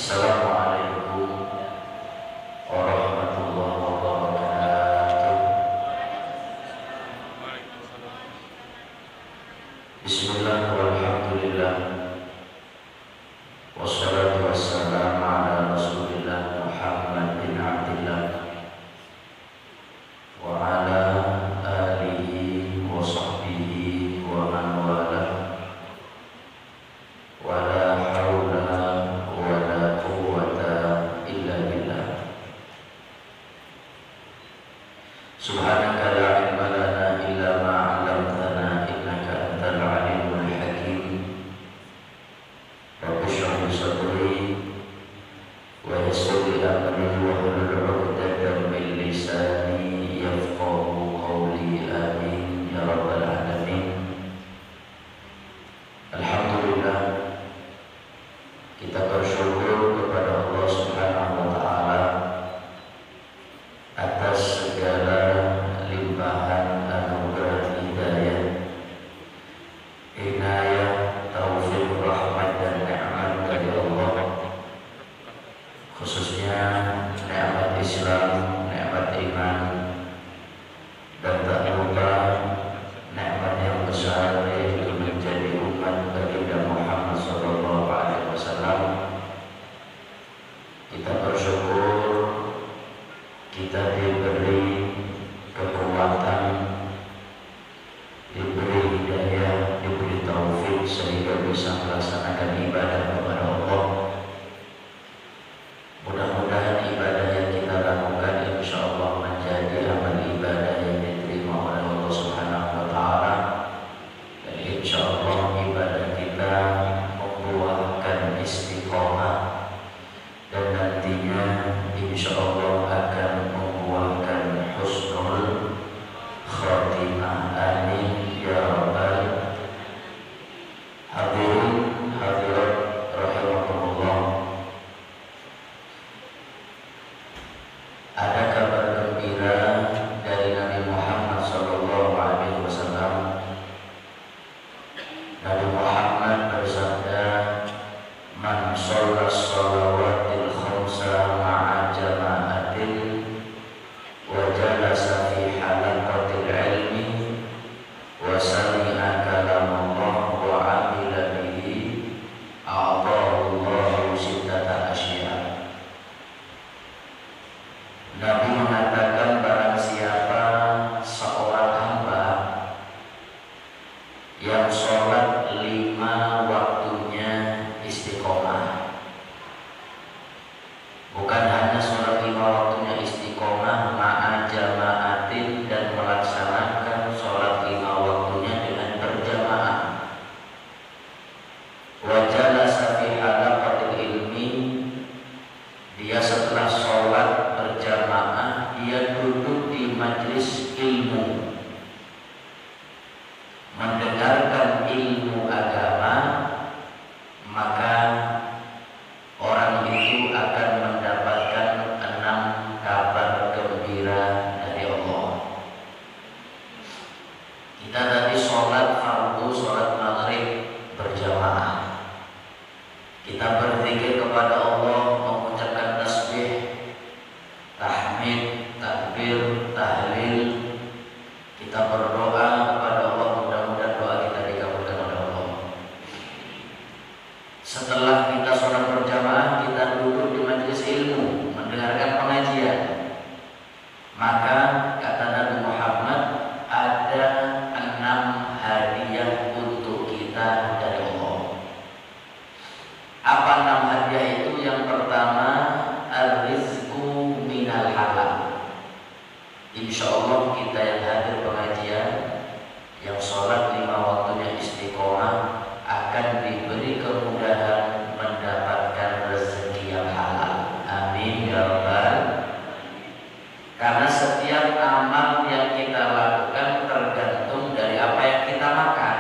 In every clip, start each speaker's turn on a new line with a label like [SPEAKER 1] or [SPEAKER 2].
[SPEAKER 1] Assalamualaikum warahmatullahi wabarakatuh. Bismillah walhamdulillah, wassalatu wassalamu ala Rasulillah Muhammad bin Abdillah wa ala alihi wa sahbihi wa man walah. Wala haula wala quwwata illa billah. Subhanaka la ilma lana illa ma 'allamtana innaka antal alimul hakim. Rabbi shrah li sadri wa yassir li amri wahlul 'uqdatam min lisani yafqahu qawli. Amin ya rabbal alamin. Alhamdulillah, kita bersyukur kepada Allah Subhanahu wa Ta'ala atas segala limpahan anugerah hidayah, inayah, taufik, rahmat dan nikmat dari Allah, khususnya nikmat Islam, nikmat iman, dan tak lupa nikmat yang besar yaitu menjadi umat baginda Muhammad sallallahu alaihi wasallam. Kita bersyukur kita diberi kekuatan, diberi hidayah, diberi taufik sehingga bisa melaksanakan ibadah kepada Allah. Mudah-mudahan ibadah yang kita lakukan insyaallah menjadi amal ibadah yang diterima oleh Allah Subhanahu wa Ta'ala, dan insyaallah ibadah kita membuahkan istiqomah dan nantinya insyaallah akan membuahkan husnul khatimah. Amin ya rabbal hadirin hadirat rahimakumullah. Ada kabar gembira dari Nabi Muhammad sallallahu alaihi wasallam. Nabi Muhammad bersabda, "Man shalla shalawatil khamsa ma'a jama'atin wa jalasa fi halaqatil ilmi wa sami'a kalamullah wa 'amila bihi a'tahu Allahu sittata asya'." Nabi mengatakan, barang siapa seorang hamba yang sholat 5 waktunya istiqomah, bukan hanya sholat 5 waktunya istiqomah ma'a jama'atin, dan melaksanakan sholat 5 waktunya dengan berjamaah, wa jalasa fi halaqatil ilmi, dia setelah sholat berjamaah dia duduk di majelis ilmu, mendengarkan ilmu agama, maka orang itu akan mendapatkan 6 kabar gembira dari Allah. Kita tadi sholat fardu, sholat maghrib berjamaah, kita berzikir kepada Allah, mengucapkan tasbih, tahmid, takbir, tahlil, kita berdoa kepada Allah, mudah-mudahan doa kita dikabulkan oleh Allah. Setelah kita sholat berjamaah, kita duduk di majelis ilmu mendengarkan pengajian, maka kata Nabi Muhammad ada 6 hadiah untuk kita dari Allah. Apa 6 hadiah itu? Yang pertama, ar-rizqu minal halal. Insyaallah kita yang hadir pengajian, yang sholat 5 waktunya istiqomah, akan diberi kemudahan mendapatkan rezeki yang halal. Amin ya rabbal. Karena setiap amal yang kita lakukan tergantung dari apa yang kita makan.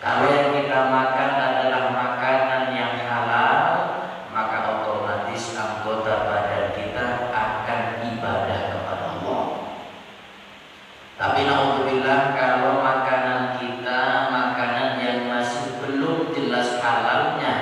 [SPEAKER 1] Kalau yang kita makan adalah makanan yang halal, maka otomatis anggota badan kita akan ibadah kepada Allah. Tapi naudzubillah, kalau makanan kita makanan yang masih belum jelas halalnya,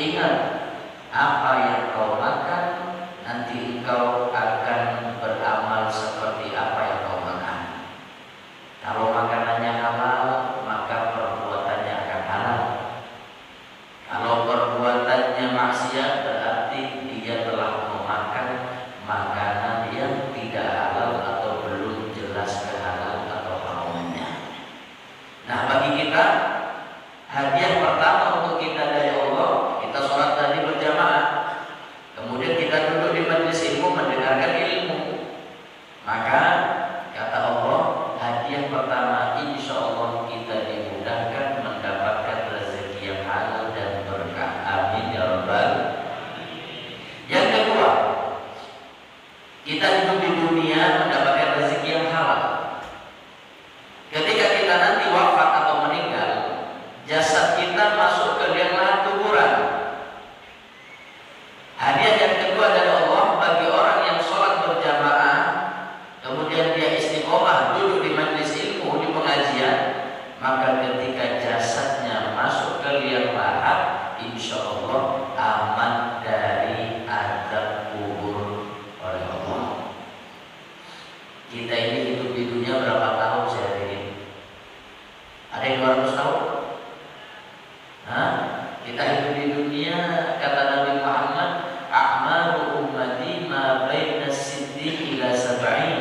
[SPEAKER 1] Ingat, apa yang kau makan, nanti engkau akan beramal seperti apa yang kau makan. Kalau makanannya halal, maka perbuatannya akan halal. Kalau perbuatannya maksiat, berarti dia telah memakan makanan yang tidak halal atau belum jelas kehalal atau haramnya. Nah, bagi kita hadiah pertama untuk kita dari Allah, kita sholat tadi berjamaah, kemudian kita duduk di majelis ilmu mendengarkan ilmu. Maka kata Allah, hadiah pertama insya Allah kita dimudahkan mendapatkan rezeki yang halal dan berkah. Amin ya rabbal. Yang kedua, kita hidup di dunia mendapatkan rezeki yang halal. Ketika kita nanti wafat atau meninggal, jasad kita masuk ke liang lahat kuburan. Hadiah yang kedua dari Allah bagi orang yang sholat berjamaah, kemudian dia istiqomah duduk di majelis ilmu, di pengajian, maka ketika jasadnya masuk ke liang lahat, insya Allah aman dari azab kubur oleh Allah. Kita ini hidup di dunia berapa tahun sehari ini? Ada yang 200 tahun? Hah? Kita hidup di dunia, kata Nabi Muhammad, a'malu ummati ma baina siddiq ila sab'in.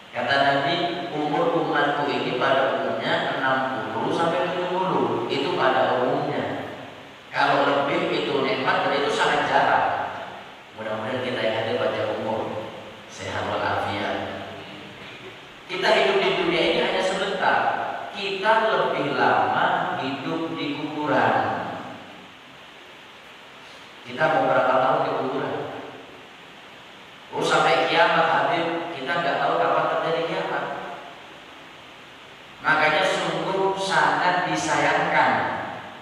[SPEAKER 1] Kata Nabi, umur umatku ini pada umumnya 60 sampai 70. Itu pada umumnya. Kalau lebih itu nikmat, dan itu sangat jarang. Mudah-mudahan kita yang hadir panjang umur, sehat walafiat. Kita hidup di dunia ini hanya sebentar. Kita lebih lama hidup di kuburan. Kita mau berapa tahun di kuburan? Oh, sampai kiamat hadir, kita nggak tahu kapan terjadi kiamat. Makanya sungguh sangat disayangkan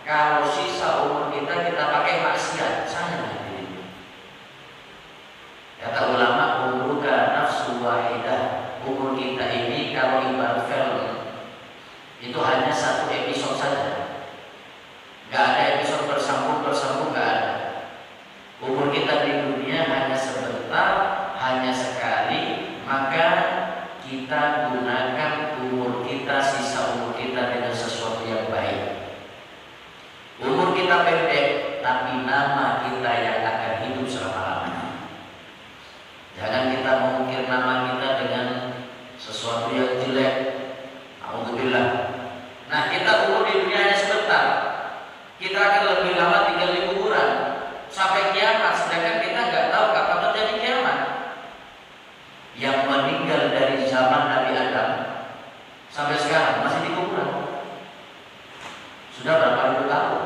[SPEAKER 1] kalau sisa umur kita pakai maksiat. Sayang hadirin. Kata ulama, umruka nafsu wahidah. Umur kita ini kalau ibarat film, itu hanya satu episode saja. Gak ada episode bersambung, gak ada. Umur kita di dunia hanya sebentar, hanya sekali. Maka kita gunakan umur kita, sisa umur kita dengan sesuatu yang baik. Umur kita pendek, tapi nama kita yang akan hidup selama-lamanya. Jangan kita mengukir nama kita dengan sesuatu yang jelek. Alhamdulillah. Nah, kita umur di dunia hanya sebentar. Kita akan lebih lama tinggal di kuburan sampai kiamat, sedangkan kita nggak tahu kapan terjadi kiamat. Yang meninggal dari zaman Nabi Adam sampai sekarang masih di kuburan. Sudah berapa ribu tahun?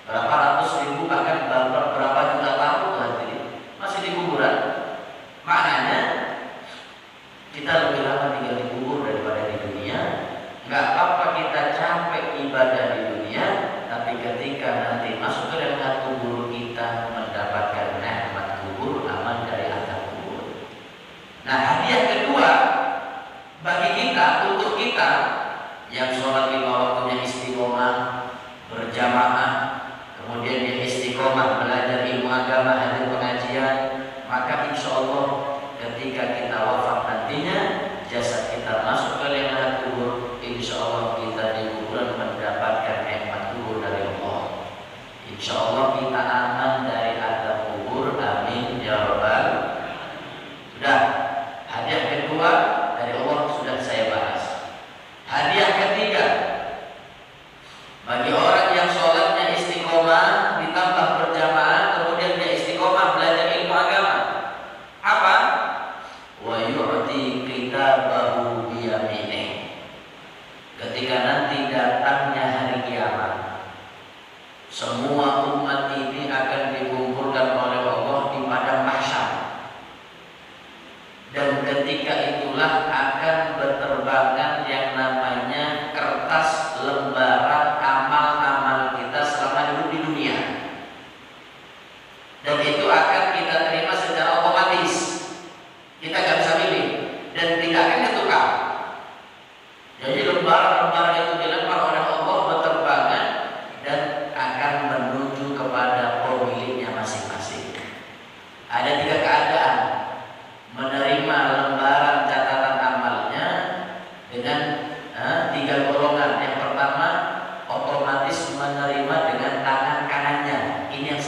[SPEAKER 1] Berapa ratus ribu, bahkan berapa juta tahun nanti masih di kuburan. Maknanya kita lebih lama tinggal di kubur daripada di dunia. Nggak apa-apa kita capek ibadah di dunia, tapi ketika nanti masuk ke dalam kubur kita mendapatkan nikmat kubur, aman dari azab kubur. Nah, hadiah kedua bagi kita, untuk kita yang sholat 5 waktunya istiqomah berjamaah, kemudian dia istiqomah belajar ilmu agama, hadir pengajian, maka insya Allah ketika kita wafat nantinya, jasad kita masuk ke liang lahat kubur, insya Allah kita di kuburan mendapatkan nikmat kubur dari Allah. Insya Allah kita aman dari azab kubur. Amin ya rabbal. Sudah, hadiah kedua dari Allah sudah saya bahas. Hadiah ketiga bagi orang yang sholatnya istiqomah ditambah berjamaah, kemudian dia istiqomah belajar ilmu agama. Apa? Wa yu'ti kitabahu biyaminih. Ketika nanti datangnya hari kiamat, semua umat ini akan dikumpulkan oleh Allah di padang mahsyar. Dan ketika itulah akan berterbangan yang namanya kertas lembaran amal-amal kita selama hidup di dunia. Dan itu akan kita terima secara otomatis. Kita gak bisa pilih dan tidak akan ditukar. Jadi lembaran-lembaran itu dilempar oleh Allah berterbangan dan akan menuju kepada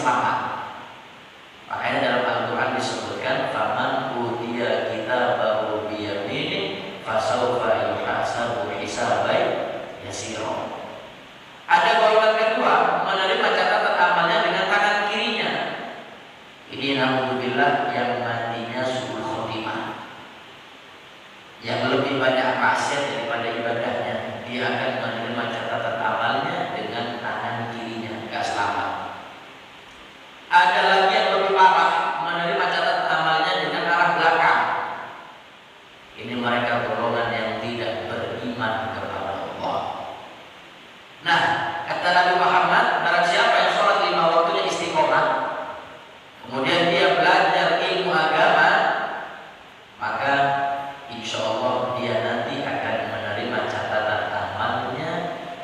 [SPEAKER 1] selamat. Makanya dalam Al-Quran disebutkan faman utiya kitabahu biyaminih fasawfa yuhasabu hisaban yasira. Ada golongan kedua menerima catatan amalnya dengan tangan kirinya. Ini naudzubillah yang matinya suul khotimah, yang lebih banyak maksiat daripada ibadahnya. Dia akan menerima catatan amalnya dengan tangan kirinya, gak selamat. Ada lagi yang lebih parah, menerima catatan amalnya dengan arah belakang. Ini mereka golongan yang tidak beriman kepada Allah. Nah, kata Nabi Muhammad, barang siapa yang sholat 5 waktunya istiqomah, kemudian dia belajar ilmu agama, maka insya Allah dia nanti akan menerima catatan amalnya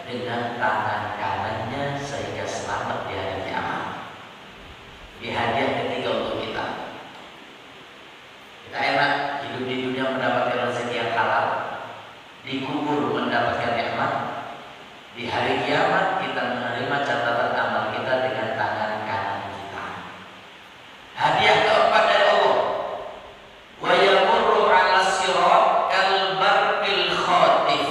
[SPEAKER 1] dengan tangan kanannya sehingga selamat di hari kiamat. Di hadiah ketiga untuk kita. Kita enak hidup di dunia mendapatkan rezeki yang halal, dikubur mendapatkan nikmat. Di hari kiamat kita menerima catatan amal kita dengan tangan kanan kita. Hadiah keempat dari Allah. Wa yamurru 'ala sirat kal barqil khatif.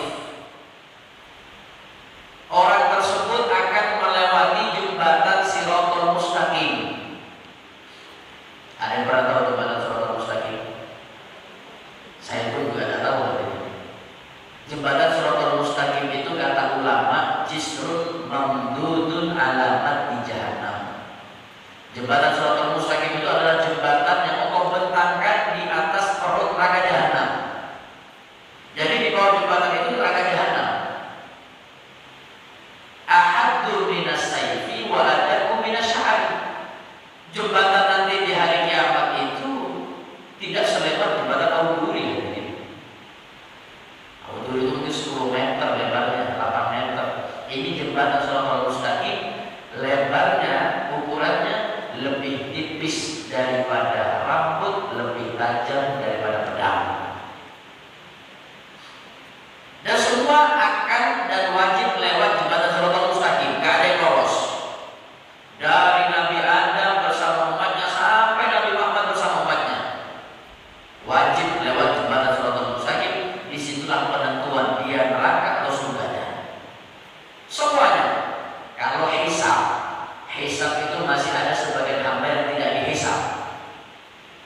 [SPEAKER 1] Orang tersebut akan melewati jembatan Shiratal Mustaqim. Ada yang pernah tahu jembatan Shiratal Mustaqim? Saya pun juga tidak tahu. Jembatan Shiratal Mustaqim itu kata ulama jisrun mamdudun alamat di jahannam. Jembatan Shiratal Mustaqim itu adalah jembatan yang Allah bentangkan di atas perut neraka jahannam. Jadi di bawah jembatan itu neraka jahannam. Ahaddu minas sayfi wa adaku minas sya'ri. Jembatan nanti di hari kiamat itu tidak selebar jembatan Abu Duri. Abu Duri itu mungkin 10 meter lebarnya, 8 meter. Ini jembatan Shiratal Mustaqim, lebarnya, ukurannya lebih tipis daripada rambut, lebih tajam daripada pedang. Dan semua akan dan wajib lewat jembatan Shiratal Mustaqim, gak ada yang lolos. Dari Nabi Adam bersama umatnya sampai Nabi Muhammad bersama umatnya, wajib lewat jembatan Shiratal Mustaqim. Disitulah penentuan dia neraka atau surganya. Semuanya. Kalau hisab itu masih ada sebagian hamba yang tidak dihisab.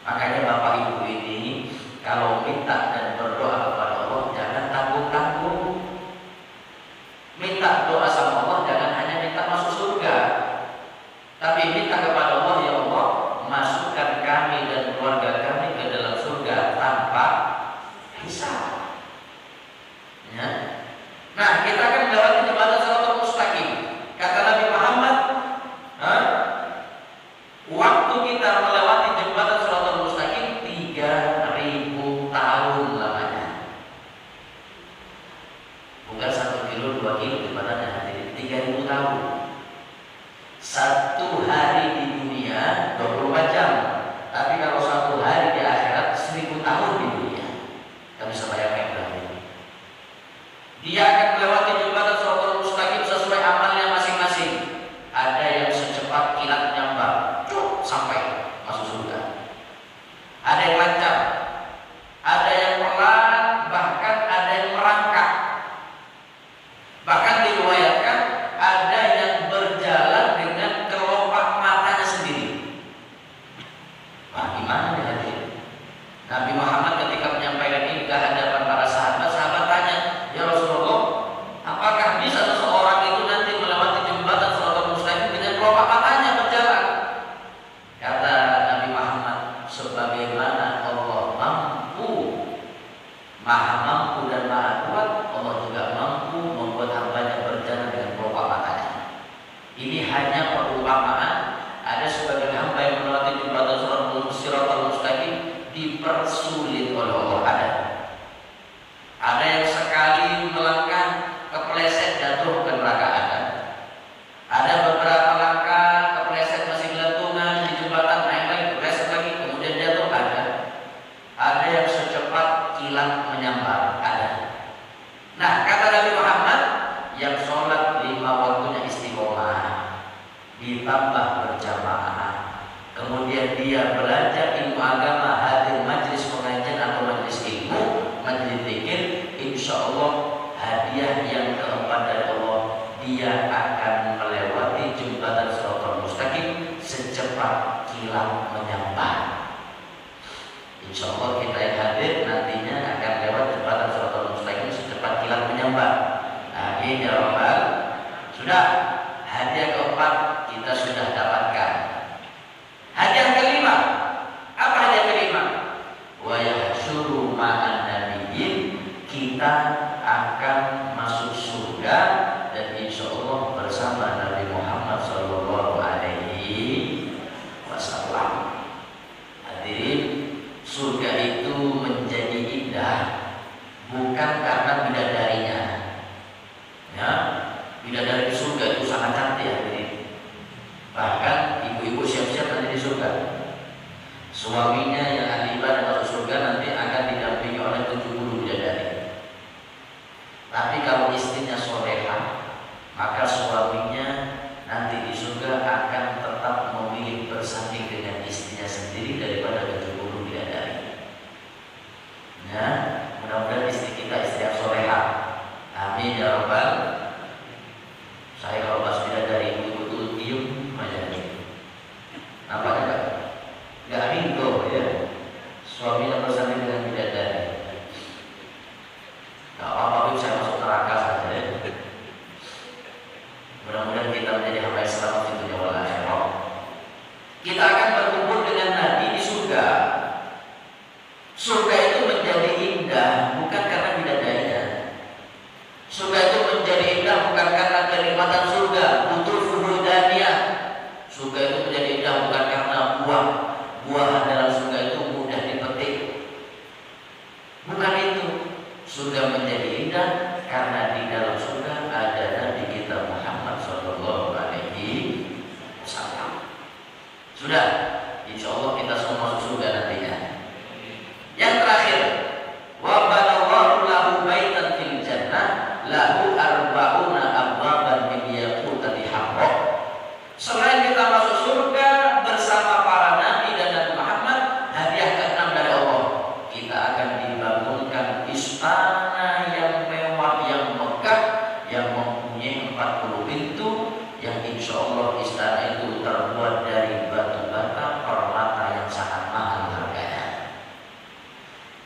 [SPEAKER 1] Makanya Bapak Ibu ini kalau minta dan berdoa kepada Allah jangan tanggung-tanggung. Minta doa sama Allah jangan hanya minta masuk surga, tapi minta kepada Allah, ya Allah, masukkan kami dan keluarga kami ke dalam surga tanpa hisab. Ya. Nah, kita akan melewati jembatan Shiratal Mustaqim. Kata Nabi Muhammad, waktu kita melewati jembatan Shiratal Mustaqim 3.000 tahun lamanya. Bukan 1 kilo, 2 kilo jembatannya, 3.000 tahun. 1 hari di dunia 24 jam. kemudian dia belajar ilmu agama, hadir majelis pengajian atau majelis ilmu, majelis zikir, insya Allah hadiah yang keempat dari Allah, dia akan melewati jembatan Shiratal Mustaqim secepat kilat menyambar. Insya Allah kita yang hadir nantinya akan lewat jembatan Shiratal Mustaqim secepat kilat menyambar. Amin ya rabbal. Sudah, hadiah keempat kita sudah dapatkan. Hadiah kelima, apa hadiah kelima? Wa yahsyuru ma'an nabiyyin, kita akan masuk surga dan insya Allah bersama Nabi Muhammad Sallallahu Alaihi Wasallam. Hadirin, surga itu menjadi indah bukan karena bidadarinya. Ya, bidadari di surga itu sangat cantik hadirin. Bahkan ibu-ibu siap-siap nanti di surga. Suaminya yang ahli ibadah masuk surga nanti akan didampingi oleh 70 bidadari. Tapi kalau istrinya soleha, maka suaminya nanti di surga akan tetap memilih bersanding dengan istrinya sendiri daripada 70 bidadari. Ya, mudah-mudahan istri kita istri yang soleha. Amin ya rabbal. Saya kalau pas bidadari ibu itu diem aja. Nampaknya nggak rindu ya. Suaminya bersanding dengan bidadari. Gak apa-apa, saya masuk neraka saja ya. Mudah-mudahan kita menjadi hamba yang selamat di dunia wal akhirah. Kita akan berkumpul dengan Nabi di surga. Surga itu menjadi indah bukan karena bidadarinya. Surga itu menjadi indah bukan karena kenikmatan surga, qutufuhu daniyah. Surga itu menjadi indah bukan karena buah-buahan dalam surga itu mudah dipetik. Bukan itu. Surga menjadi indah karena di dalam surga ada Nabi kita Muhammad Sallallahu Alaihi Wasallam. Sudah, insya Allah kita semua masuk surga nantinya. Yang terakhir, wa banallahu lahu baitan fil jannah lahu arba'una abwaban min yaqutati haqqo. Selain kita masuk surga bersama para nabi dan Nabi Muhammad, hadiah ke-6 dari Allah, kita akan dibangunkan istana yang mewah, yang megah, yang mempunyai 40 pintu, yang insya Allah istana itu terbuat dari batu bata permata yang sangat mahal harganya.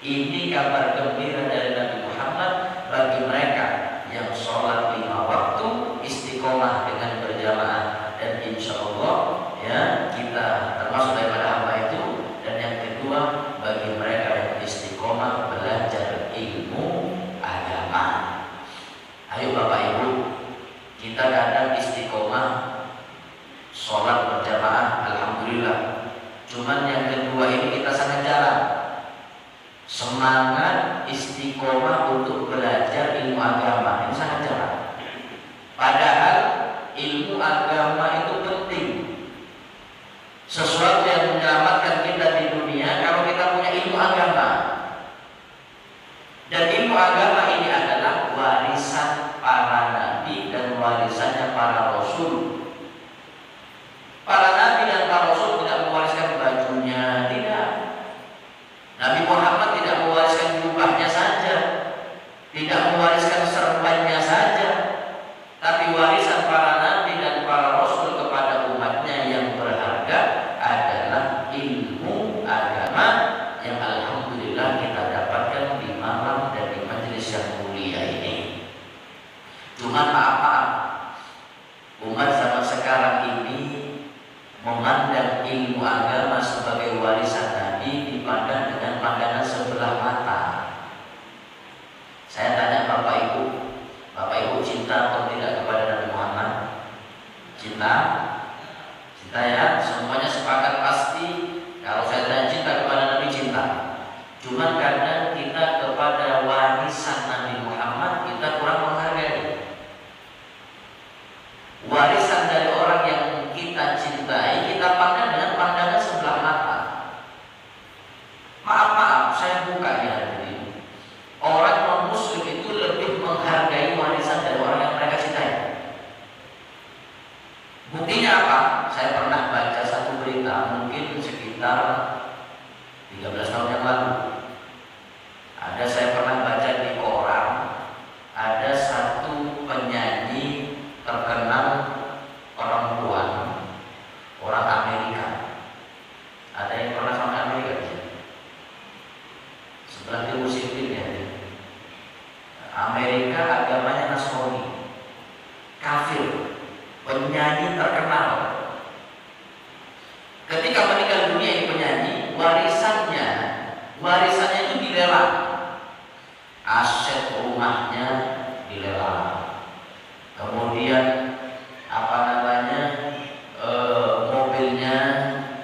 [SPEAKER 1] Ini kabar gembira dari Nabi Muhammad bagi mereka yang sholat 5 waktu, istiqomah dengan berjamaah, dan insya Allah ya kita termasuk daripada hamba itu. Dan yang kedua, bagi mereka yang istiqomah belajar ilmu agama. Ayo Bapak Ibu, kita kadang istiqomah sholat berjamaah, alhamdulillah. Cuman yang kedua ini kita sangat jarang. Semangat istiqomah untuk belajar ilmu agama ini sangat jarang. Padahal ilmu agama itu penting. Sesuatu yang menyelamatkan kita di dunia kalau kita punya ilmu agama. Dan ilmu agama ini adalah warisan para nabi dan warisannya para rasul. Para nabi dan para rasul tidak mewariskan bajunya, tidak. Nabi Muhammad tidak mewariskan jubahnya saja, tidak mewariskan serbannya saja, tapi warisan para nabi dan para rasul kepada umatnya yang berharga adalah ilmu agama yang alhamdulillah kita dapatkan di malam dan di majelis yang mulia ini. Cuma maaf, umat zaman sekarang ini memandang ilmu agama sebagai warisan nabi dipandang dengan pandangan sebelah mata. Saya tanya Bapak Ibu cinta atau tidak kepada Nabi Muhammad? Cinta? Cinta ya, semuanya sepakat pasti. Kalau saya tanya cinta kepada Nabi, cinta. Cuma kadang kita kepada warisan Nabi Muhammad kita kurang menghargai. Warisan dari orang yang kita cintai kita pandang dengan pandangan sebelah mata. Maaf, saya buka ya hadirin. Orang non-muslim itu lebih menghargai warisan dari orang yang mereka cintai. Buktinya apa? Saya pernah baca satu berita mungkin sekitar sekitar 13 tahun yang lalu. Saya pernah baca di koran, ada satu penyanyi terkenal perempuan, orang Amerika. Ada yang pernah sampai Amerika di sini? Setelah dia muslim ya. Amerika agamanya Nasrani, kafir, penyanyi terkenal. Ketika meninggal dunia ini penyanyi, warisannya itu dilelang, aset rumahnya dilelang, kemudian mobilnya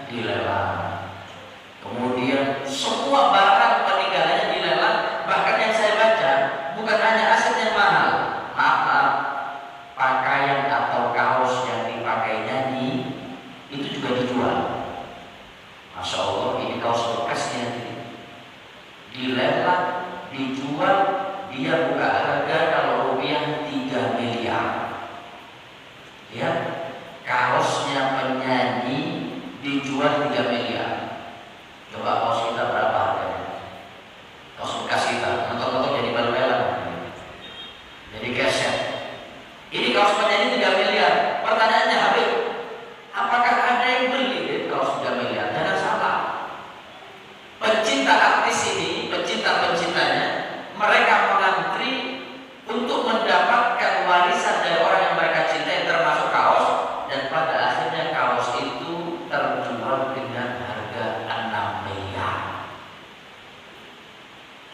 [SPEAKER 1] dilelang, kemudian semua barang peninggalannya dilelang. Bahkan yang saya baca, bukan hanya aset yang mahal, maaf, pakaian atau kaos yang dipakai nyanyi itu juga dijual. Masya Allah, ini kaos bekasnya dilelang, dijual. Dia buka harga kalau rupiah 3 miliar. Ya, kaosnya penyanyi dijual 3 miliar. Coba kaos kita berapa harganya? Kaos bekas kita, nonton-nonton jadi bal-balan, jadi keset. Ini kaos penyanyi 3 miliar. Pertanyaannya, Habib, apakah ada yang beli kaos 3 miliar? Jangan salah. Pencinta artis ini, pencinta-pencintanya, mereka mengantri untuk mendapatkan warisan dari orang yang mereka cintai, termasuk kaos. Dan pada akhirnya kaos itu terjual dengan harga 6 miliar.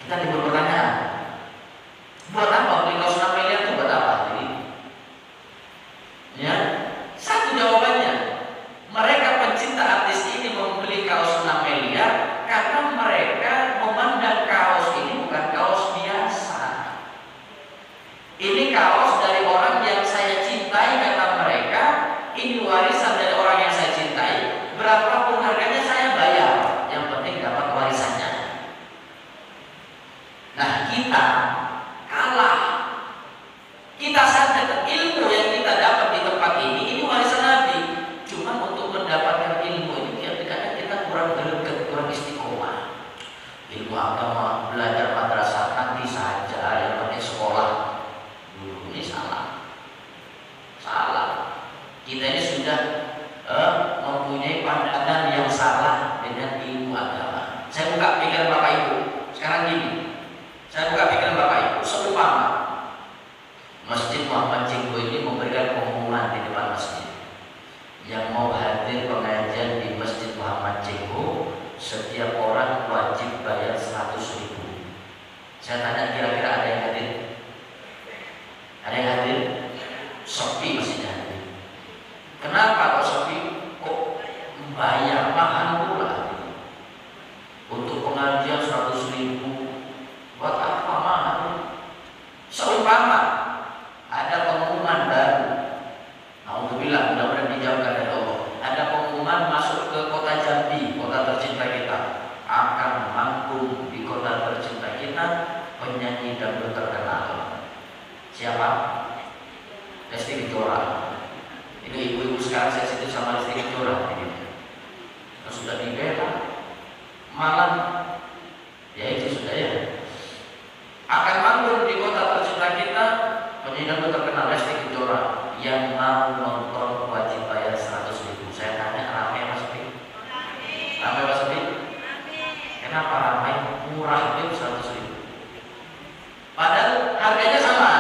[SPEAKER 1] Kita timbul pertanyaan, buat apa beli kaos 6 miliar itu buat apa? Jadi, ya, satu jawabannya, mereka pencinta artis ini membeli kaos 6 miliar karena mereka memandang kaos ini bukan kaos biasa. Ini kaos dari orang yang saya cintai, kata mereka. Ini warisan dari orang yang saya cintai. Berapapun harganya saya bayar, yang penting dapat warisannya. Nah, kita kalah. Kita sadar ilmu yang kita dapat di tempat ini warisan Nabi. Cuma untuk mendapatkan ilmu ini kadang kita kurang greget, kurang istiqomah. Ilmu agama, belajar madrasah nanti saja, yang penting sekolah dulu. Ini salah. Kita ini sudah mempunyai pandangan yang salah dengan ilmu agama. Saya buka pikiran Bapak Ibu. Sekarang gini, saya buka pikiran Bapak Ibu. Seumpama Masjid Muhammad Cengho ini memberikan pengumuman di depan masjid, yang mau hadir pengajian di Masjid Muhammad Cengho, setiap orang wajib bayar 100.000. Saya tanya, kira-kira ada yang hadir? Ada yang hadir? Sepi masjidnya hadir. Kenapa kok sepi? Kok bayar mahal pula? Untuk pengajian 100.000, buat apa mahal? Seumpama ada pengumuman baru, alhamdulillah, mudah-mudahan dijauhkan dari Allah. Ada pengumuman masuk ke kota Jambi, kota tercinta kita, akan manggung di kota tercinta kita penyanyi dangdut terkenal. Siapa? Lesti Kejora. Ini ibu-ibu sekarang saya situ sama Lesti Kejora. Sudah dibela, malam, ya itu sudah ya. Akan manggung di kota tercinta kita penyanyi dangdut terkenal Lesti Kejora. Yang mau nonton wajib bayar 100.000. Saya tanya, ramai apa sepi? Ramai apa sepi? Kenapa ramai? Murah itu 100.000. Padahal harganya sama.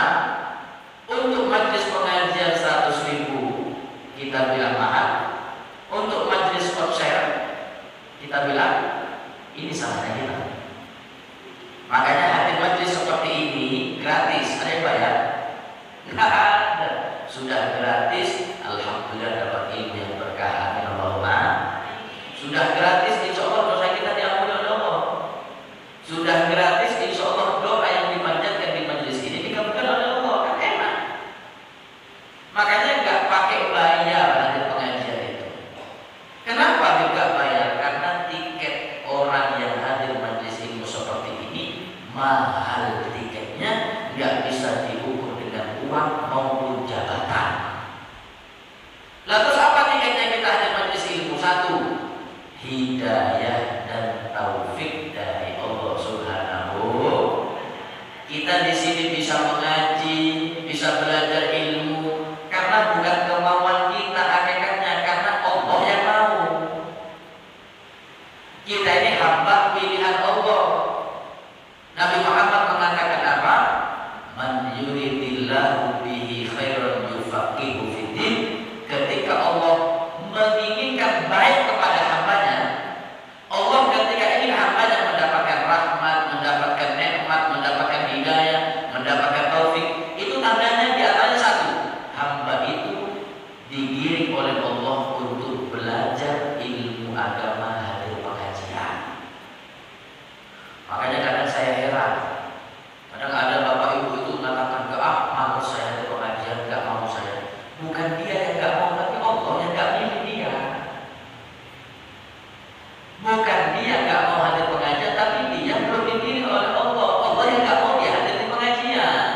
[SPEAKER 1] Untuk majelis pengajian 100.000 kita bilang mahal. Untuk majelis konser kita bilang ini salahnya kita. Makanya hadir majelis seperti ini gratis. Ada yang bayar? Nggak ada. Sudah gratis, alhamdulillah dapat ilmu yang berkah. Amin Allahumma. Sudah gratis, insya Allah dosa kita diampuni oleh Allah. hidayah dan taufik dari Allah Subhanahu. Kita di sini bisa mengaji, bisa belajar ilmu karena bukan kemauan kita, hakikatnya karena Allah yang mau. Kita ini hamba pilihan Allah. Nabi Muhammad mengatakan apa? Man yuridillahu bihi khairan yufaqihu fiddin. Ketika Allah menginginkan baik kepada hambanya, Allah ketika ingin hambanya mendapatkan rahmat, mendapatkan nikmat, mendapatkan hidayah, mendapatkan taufik, itu tandanya di antaranya satu, hamba itu digiring oleh Allah untuk belajar ilmu agama, hadir pengajian. Makanya kadang saya heran, kadang ada bapak ibu itu mengatakan, mau saya hadir pengajian, gak mau saya. Bukan dia yang gak mau, tapi Allah yang gak milih dia. Bukan dia gak mau hadir pengajian, tapi dia belum dipilih oleh Allah. Allah yang gak mau dia hadir di pengajian.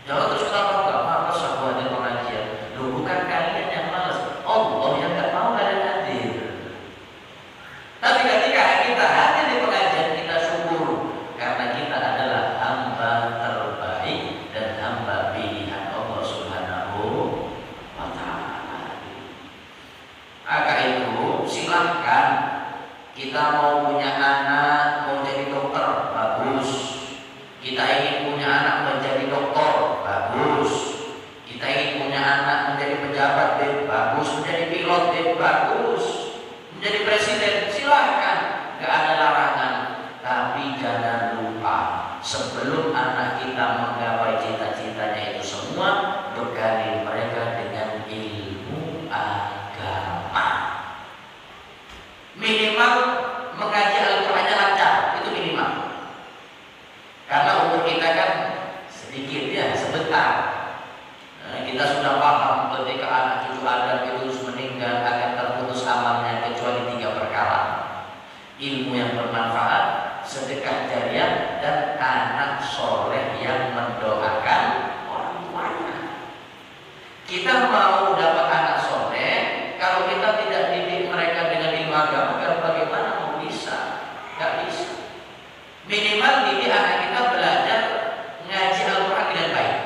[SPEAKER 1] Jangan terus kita gak mau saya hadir pengajian. Loh, bukan kalian yang malas, Allah yang gak mau kalian hadir. Tapi ketika kita hadir di pengajian, kita syukur karena kita adalah hamba terbaik dan hamba pilihan Allah Subhanahu wa ta'ala. Maka itu silahkan, kita mau punya anak mau jadi dokter, bagus. Kita ingin punya anak menjadi dokter, bagus. Kita ingin punya anak menjadi pejabat, bagus. Menjadi pilot, bagus. Menjadi presiden, silahkan, gak ada larangan. Tapi jangan lupa, sebelum anak kita menggapai cita-citanya itu semua, bekali mereka dengan ilmu agama. Minimal mengaji Al-Qur'annya lancar, itu minimal. Karena umur kita kan sedikit ya, sebentar. Kita sudah paham ketika anak cucu Adam itu meninggal akan terputus amalnya kecuali 3 perkara: ilmu yang bermanfaat, sedekah jariah, dan anak soleh yang mendoakan orang tuanya. Kita mau dapat anak soleh, kalau kita tidak didik mereka dengan ilmu agama, bagaimana mau bisa? Gak bisa. Minimal didik anak kita belajar ngaji Al-Quran dengan baik.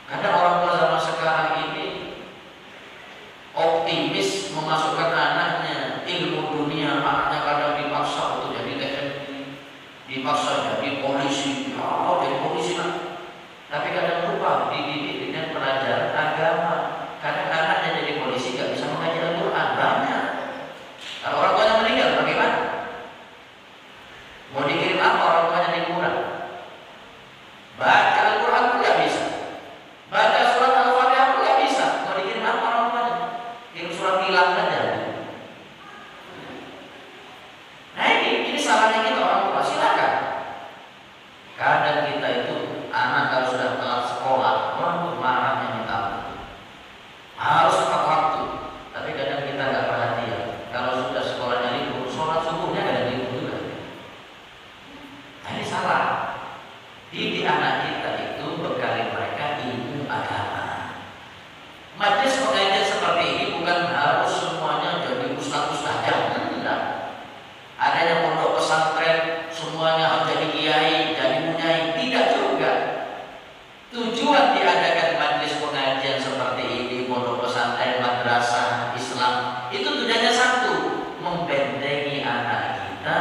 [SPEAKER 1] Karena orang tua zaman sekarang ini optimis memasukkan anaknya ilmu dunia, anaknya kadang dipaksa untuk jadi TNI, dipaksa jadi polisi, jadi polisi lah. Tapi kadang lupa dididik dengan pelajaran agama. Kadang anaknya jadi polisi gak bisa mengaji Al-Quran, banyak. Kalau orang tuanya meninggal bagaimana? Mau dikirim apa orang tuanya liburan? Baca Al-Quran pun gak bisa. Baca surat Al-Fatihah pun gak bisa. Mau dikirim apa orang tuanya? Kirim surat hilang saja. Nah ini salahnya kita orang tua. Silakan. Kadang kita itu anak kalau sudah telat sekolah, marahnya minta ampun. Harus tepat waktu. Tapi kadang kita nggak perhatian. Kalau sudah sekolahnya libur, sholat subuhnya ada libur juga. Nah ini salah. Didik anak kita itu bekali mereka ilmu agama. Majelis pengajian seperti ini bukan harus semuanya jadi ustaz-ustaz, enggak. Ada yang pondok pesantren semuanya harus jadi kiai, jadi munyai, tidak juga. Tujuan diadakan majelis pengajian seperti ini, pondok pesantren, madrasah Islam, itu tujuannya satu, membentengi anak kita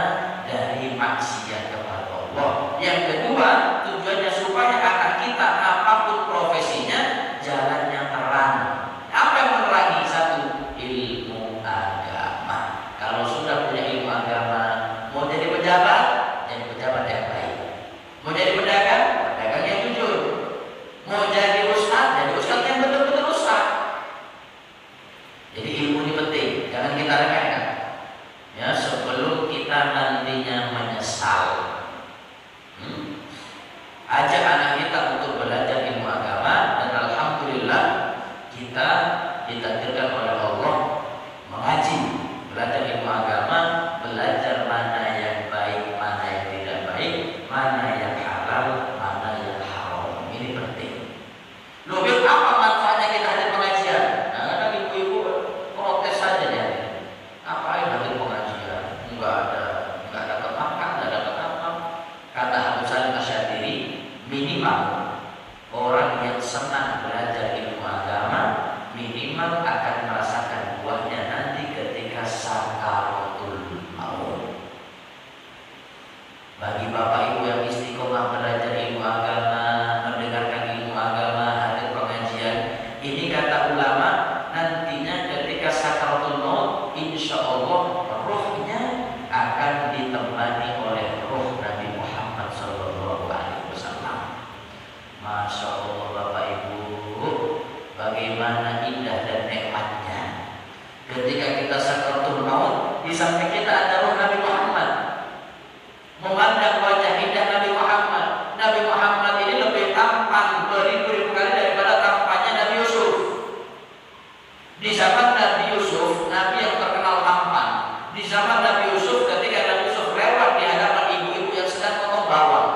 [SPEAKER 1] dari maksiat kepada Allah. Yang kedua, tujuannya supaya anak kita apapun profesinya jalannya terang. Apa yang menerangi? Satu, ilmu agama. Kalau sudah punya ilmu agama, mau jadi pejabat yang baik. Mau jadi pedagang yang jujur. Mau jadi ustaz yang betul-betul ustaz. Jadi ilmu ini penting, jangan kita remehkan. Ya, sebelum kita nantinya menyesal. Ketika kita sakaratul maut, di samping kita ada ruh Nabi Muhammad. Memandang wajah indah Nabi Muhammad. Nabi Muhammad ini lebih tampan beribu-ribu kali daripada tampannya Nabi Yusuf. Di zaman Nabi Yusuf, Nabi yang terkenal tampan. Di zaman Nabi Yusuf, ketika Nabi Yusuf lewat di hadapan ibu-ibu yang sedang potong bawang.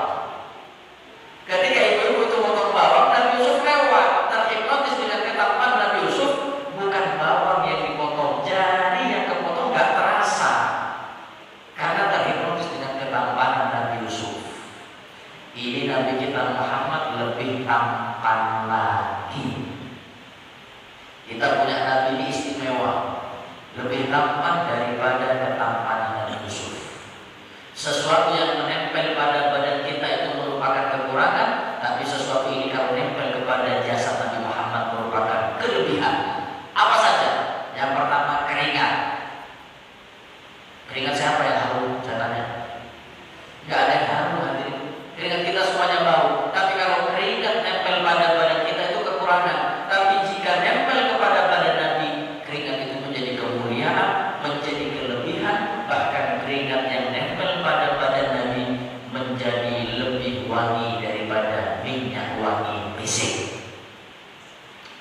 [SPEAKER 1] Ketika ibu-ibu itu potong bawang, Nabi Yusuf lewat. Terhipnotis dengan ketampanan Nabi Yusuf. Bukan bawang yang dipotong, jari yang kepotong gak terasa. Karena terhipnotis dengan ketampanan Nabi Yusuf. Ini Nabi kita Muhammad lebih tampan lagi. Kita punya Nabi ini istimewa, lebih tampan daripada ketampanan Nabi Yusuf. Sesuatu yang menempel pada badan kita itu merupakan kekurangan, tapi sesuatu ini kalau menempel kepada jasad Nabi Muhammad merupakan kelebihan. Apa saja? Yang pertama, keringat. Keringat siapa yang harum? Saya tanya. Nggak ada yang harum hadirin. Keringat kita semuanya bau. Tapi kalau keringat nempel pada badan kita itu kekurangan. Tapi jika nempel kepada badan Nabi, keringat itu menjadi kemuliaan, menjadi kelebihan. Bahkan keringat yang nempel pada badan Nabi menjadi lebih wangi daripada minyak wangi misik.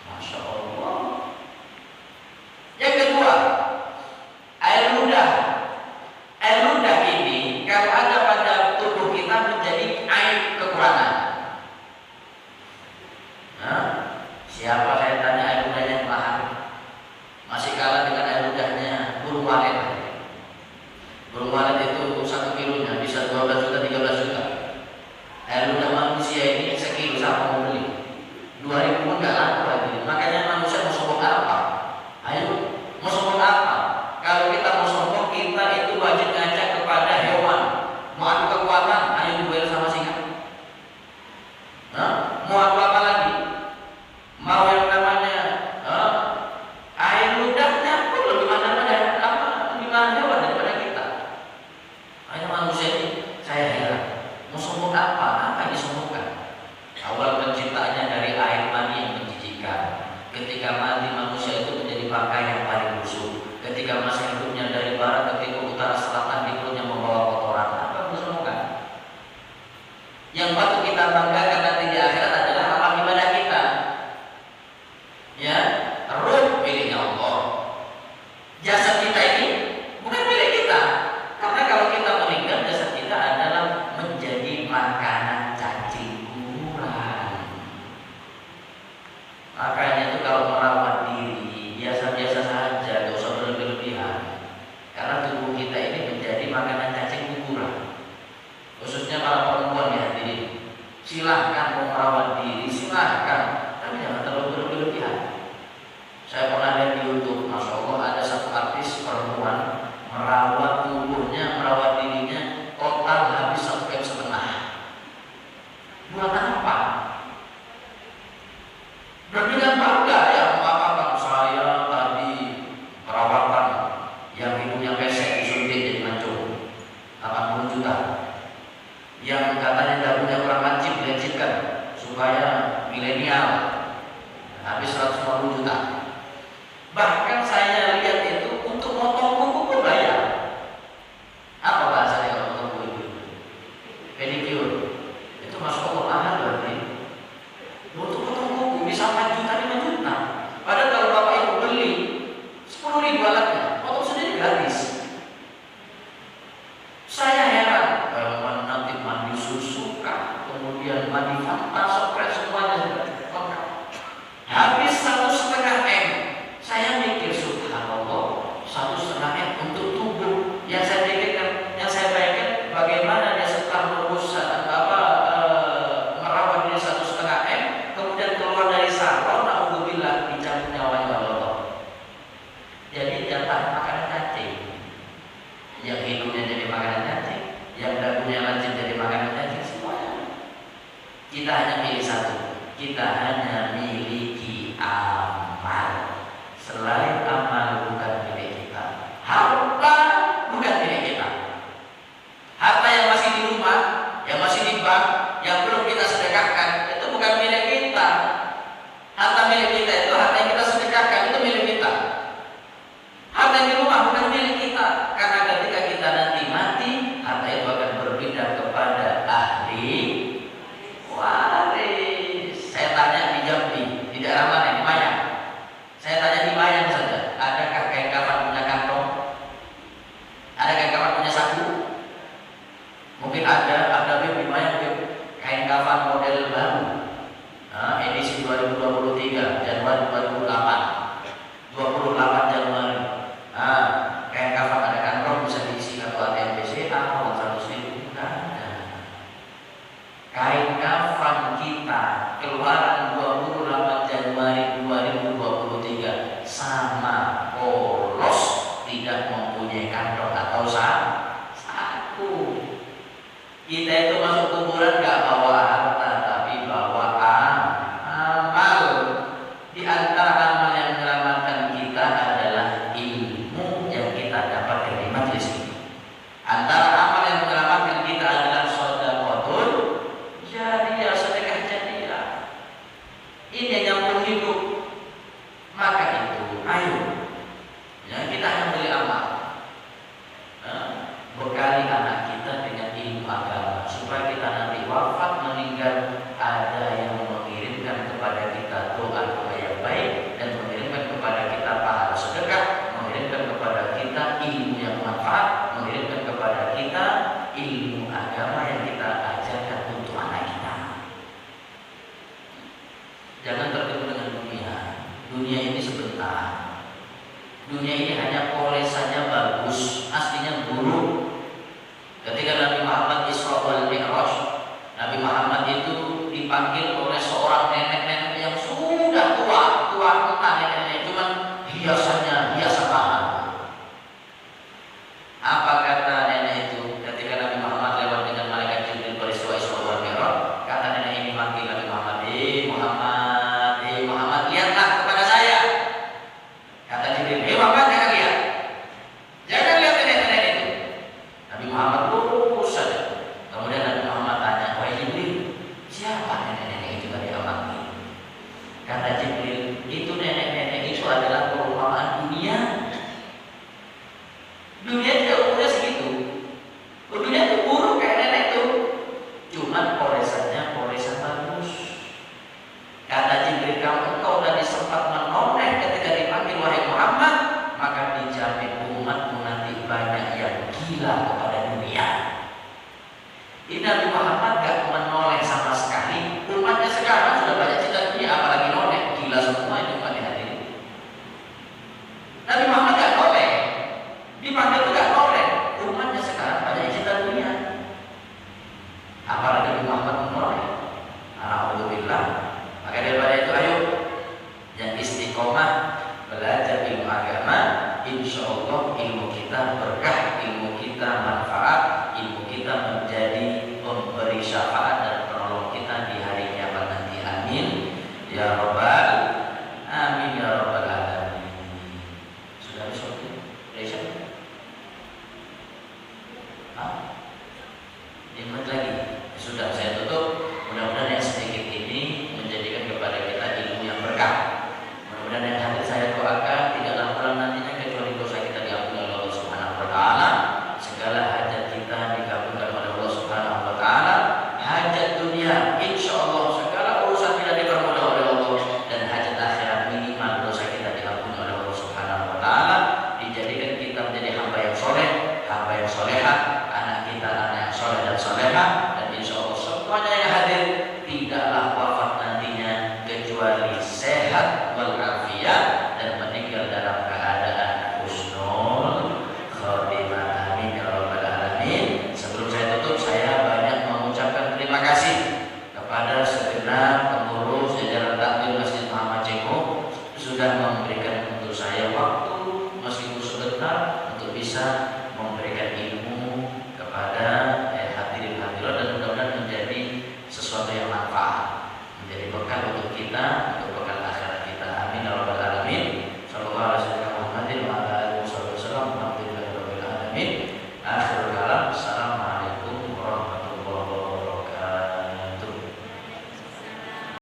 [SPEAKER 1] Masya Allah. Yang kedua, air ludah. Air ludah ini kalau ada pada tubuh kita menjadi air kekurangan. Nah, siapa saya tanya air ludahnya yang mahal? Masih kalah dengan air ludahnya burung walet. Burung walet itu 1 kilonya bisa 12 juta, 13 juta. Air ludah manusia ini sekilo siapa mau beli? 2.000 pun gak laku lagi. Makanya manusia mau sombong apa? Ayo, mau sombong apa? Kalau kita mau sombong, kita itu wajib ngajak kepada hewan. Mau adu kekuatan, ayo duel sama singa. Mau adu apa lagi? Mau yang namanya air ludahnya pun lebih mahal hewan daripada kita. Hanya manusia ini, saya heran. Mau sombong apa? Apa yang disombongkan? Awal penciptaannya dari air mani yang menjijikan. Ketika mati manusia itu menjadi bangkai yang paling busuk. Ketika masa hidupnya dari barat ke timur, utara, selatan, di perutnya membawa kotoran. Apa yang disombongkan? Yang patut kita banggakan nanti di akhirat adalah amal ibadah kita. Ya, ruh miliknya Allah. Jasad kita ini bukan milik kita. Karena kalau kita meninggal, jasad kita adalah menjadi makanan cacing kuburan. Makanya itu kalau merawat diri biasa-biasa saja, tidak usah berlebihan. Karena tubuh kita ini menjadi makanan cacing kuburan. Khususnya para perempuan ya hadirin. Silahkan mau merawat diri, silahkan, tapi jangan terlalu berlebihan. Saya pernah lihat di YouTube, Masya Allah, ada satu artis perempuan merawat tubuhnya, merawat dirinya, total habis 1,5 jam. Buat apa? Dan dengan bangga ya mengatakan saya tadi perawatan yang hidungnya pesek disuntik jadi mancung 80 juta. Yang katanya dagunya kurang lancip dilancipkan supaya milenial habis 150 juta. Bahkan saya lihat itu untuk motong kuku pun bayar. Apa bahasanya kalau motong kuku itu? Pedicure. Itu masuk ke mahal berarti. Untuk motong kuku bisa 4 juta, 5 juta. Padahal kalau bapak ibu beli 10.000 alatnya, motong sendiri gratis. Saya heran. Nanti mandi susu kah, kemudian mandi Fanta, sopret, semuanya sudah lengkap. Habis 1,5 M. Saya mikir subhanallah, 1,5 M untuk tubuh. Yang saya pikirkan, yang saya bayangkan bagaimana dia setelah merebus merawat diri 1,5 M, kemudian keluar dari salon, alhamdulillah dicabut nyawanya Allah. Jadi jatah makanan cacing. Yang hidungnya jadi makanan cacing, yang dagunya lancip jadi makanan cacing, semuanya. Kita hanya milih satu. Kita hanya miliki amal. Selain amal bukan milik kita. Harta bukan milik kita. Harta yang masih di rumah, yang masih di bank, yang belum kita sedekahkan, itu bukan milik kita. Harta milik kita itu harta yang kita sedekahkan, itu milik kita. Kita itu masuk kuburan gak bawa harta, tapi bawa amal. Di antara amal yang menyelamatkan kita adalah ilmu yang kita dapat dari majelis ini. Antara amal yang menyelamatkan kita adalah sedekahul jariyah, sedekah jariyah. Ini yang nyambung hidup. Maka itu, ayo, ya kita hanya beli amal. Bekali anak kita dengan ilmu agama supaya kita nanti wafat meninggal ada yang mengirimkan kepada kita doa-doa yang baik dan mengirimkan kepada kita pahala sedekah, mengirimkan kepada kita ilmu yang manfaat, mengirimkan kepada kita ilmu agama yang kita ajarkan untuk anak kita. Jangan tertipu dengan dunia. Dunia ini sebentar. Dunia ini hanya polesannya bagus, aslinya buruk. Ketika Nabi Muhammad Isra wal Mi'raj, Nabi Muhammad itu dipanggil oleh seorang nenek-nenek yang sudah tua renta, nenek-nenek, cuman hiasannya hiasan mahal. Apa kata nenek itu ketika Nabi Muhammad lewat dengan malaikat Jibril peristiwa Isra wal Mi'raj? Kata nenek ini manggil Nabi Muhammad, Muhammad, lihatlah kepada saya. Kata Jibril, Muhammad, jangan lihat. Jangan lihat nenek-nenek itu. Nabi Muhammad lurus saja. Kemudian Nabi Muhammad tanya, wahai Jibril, siapa nenek-nenek itu tadi amati? Kata Jibril, itu nenek-nenek itu adalah perumpamaan dunia. Dunia tidak umurnya segitu. Dunia itu buruk kayak nenek itu. Cuman polesannya polesan bagus. Kata Jibril, kalau engkau tadi sempat menoleh ketika dipanggil wahai Muhammad, maka dijamin umatmu nanti banyak yang gila kepada dunia. Ini Nabi Muhammad gak menoleh sama sekali. Umatnya sekarang sudah banyak cinta dunia, apalagi noleh, gila semua itu umat hari ini. Nabi Muhammad gak noleh, dipanggil itu gak noleh. Umatnya sekarang banyak cinta dunia, apalagi Nabi Muhammad menoleh. Alhamdulillah. Maka daripada itu ayo yang istiqomah belajar ilmu agama, insya Allah ilmu kita berkah, ilmu kita manfaat,